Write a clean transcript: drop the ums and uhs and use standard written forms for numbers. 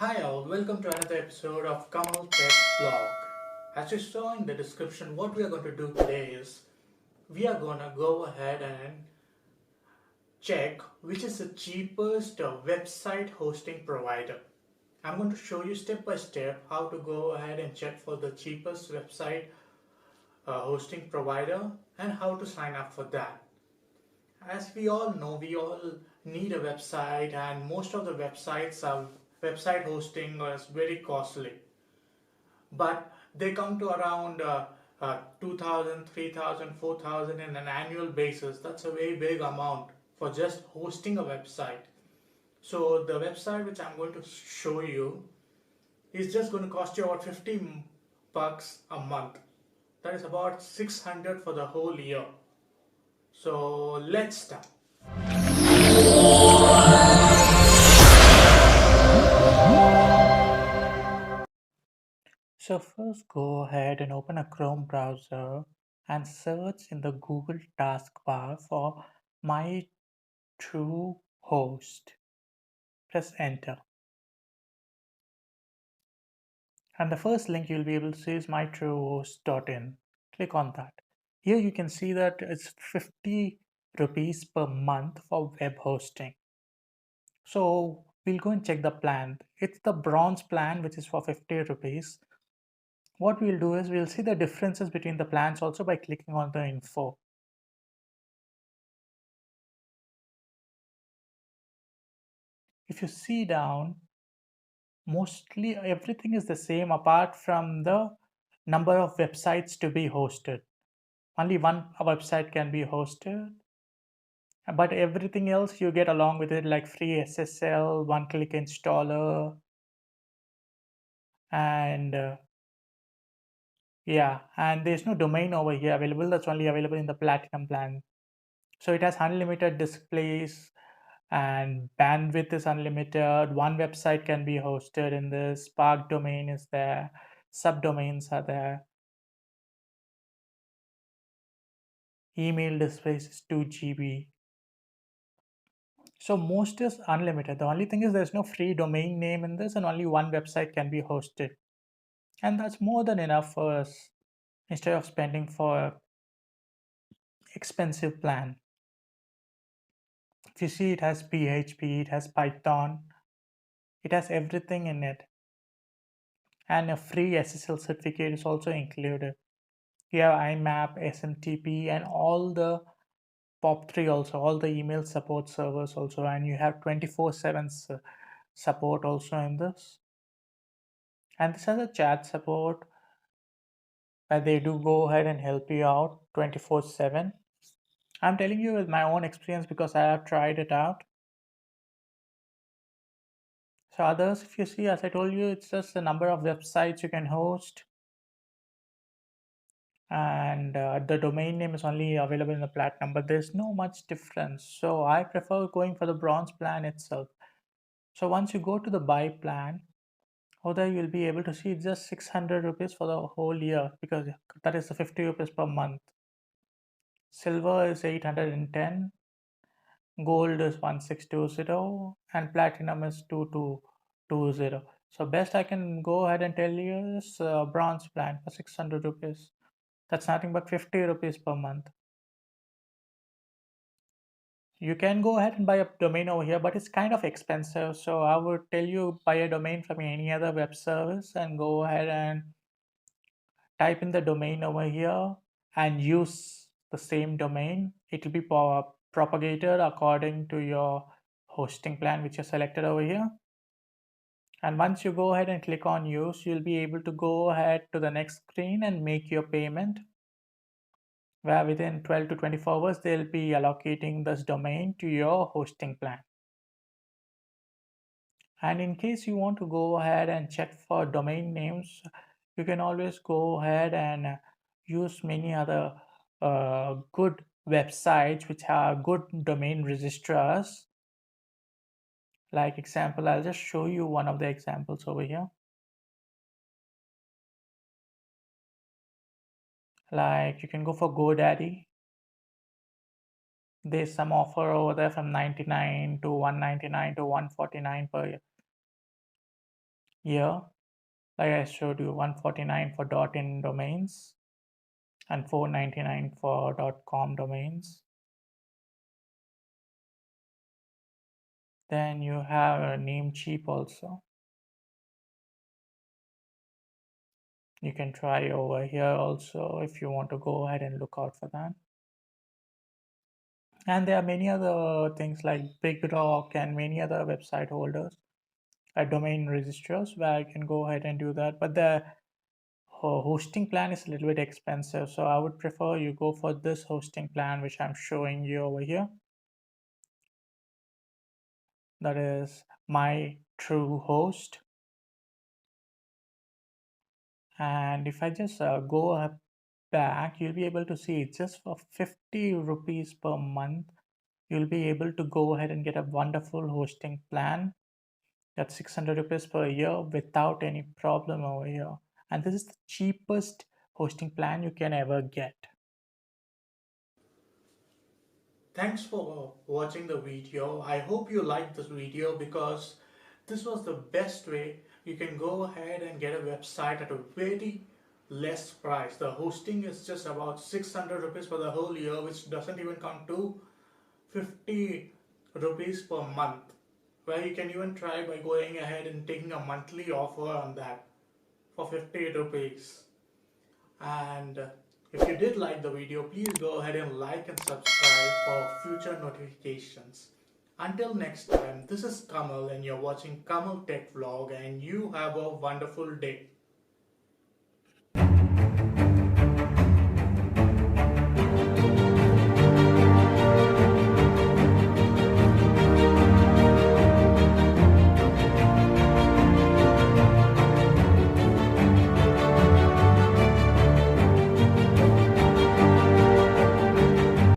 Hi all, welcome to another episode of kamaltechvlog. As you saw in the description, what we are going to do today is we are going to go ahead and check which is the cheapest website hosting provider. I'm going to show you step by step how to go ahead and check for the cheapest website hosting provider and how to sign up for that. As we all know, we all need a website, and most of the websites are website hosting is very costly, but they come to around 2000, in an annual basis. That's a very big amount for just hosting a website. So the website which I'm going to show you is just going to cost you about 50 bucks a month. That is about 600 for the whole year. So let's start. So first go ahead and open a Chrome browser and search in the Google taskbar for my true host. Press enter. And the first link you'll be able to see is mytruehost.in. Click on that. Here you can see that it's 50 rupees per month for web hosting. So we'll go and check the plan. It's the bronze plan, which is for 50 rupees. What we'll do is we'll see the differences between the plans also by clicking on the info. If you see down, mostly everything is the same apart from the number of websites to be hosted. Only one website can be hosted, but everything else you get along with it, like free SSL, one-click installer, and yeah, and there's no domain over here available. That's only available in the platinum plan. So it has unlimited displays and bandwidth is unlimited. One website can be hosted in this. Spark domain is there. Subdomains are there. Email displays is 2 GB. So most is unlimited. The only thing is there's no free domain name in this, and only one website can be hosted. And that's more than enough for us instead of spending for expensive plan. If you see, it has PHP, it has Python, it has everything in it. And a free SSL certificate is also included. You have IMAP, SMTP, and all the POP3 also, all the email support servers also, and you have 24/7 support also in this. And this has a chat support where they do go ahead and help you out 24/7. I'm telling you with my own experience because I have tried it out. So others, if you see, as I told you, it's just the number of websites you can host, and the domain name is only available in the platinum, but there's no much difference. So I prefer going for the bronze plan itself. So once you go to the buy plan, over there you'll be able to see just 600 rupees for the whole year, because that is the 50 rupees per month. Silver is 810, gold is 1620, and platinum is 2220. So best I can go ahead and tell you is bronze plan for 600 rupees. That's nothing but 50 rupees per month. You can go ahead and buy a domain over here, but it's kind of expensive. So I would tell you buy a domain from any other web service and go ahead and type in the domain over here and use the same domain. It will be propagated according to your hosting plan which you selected over here. And once you go ahead and click on use, you'll be able to go ahead to the next screen and make your payment, where within 12 to 24 hours they'll be allocating this domain to your hosting plan. And in case you want to go ahead and check for domain names, you can always go ahead and use many other good websites which have good domain registrars. Like example, I'll just show you one of the examples over here. Like you can go for GoDaddy. There's some offer over there from 99 to 199 to 149 per year. Here, like I showed you, 149 for .in domains and 499 for .com domains. Then you have a Namecheap also. You can try over here also if you want to go ahead and look out for that. And there are many other things like BigRock and many other website holders, domain registrars, where I can go ahead and do that. But the hosting plan is a little bit expensive, so I would prefer you go for this hosting plan which I'm showing you over here. That is my true host. And if I just go back, you'll be able to see just for 50 rupees per month, you'll be able to go ahead and get a wonderful hosting plan. That's 600 rupees per year without any problem over here. And this is the cheapest hosting plan you can ever get. Thanks for watching the video. I hope you liked this video because this was the best way you can go ahead and get a website at a very less price. The hosting is just about 600 rupees for the whole year, which doesn't even come to 50 rupees per month, where you can even try by going ahead and taking a monthly offer on that for 50 rupees. And if you did like the video, please go ahead and like and subscribe for future notifications. Until next time, this is Kamal and you're watching Kamal Tech Vlog, and you have a wonderful day.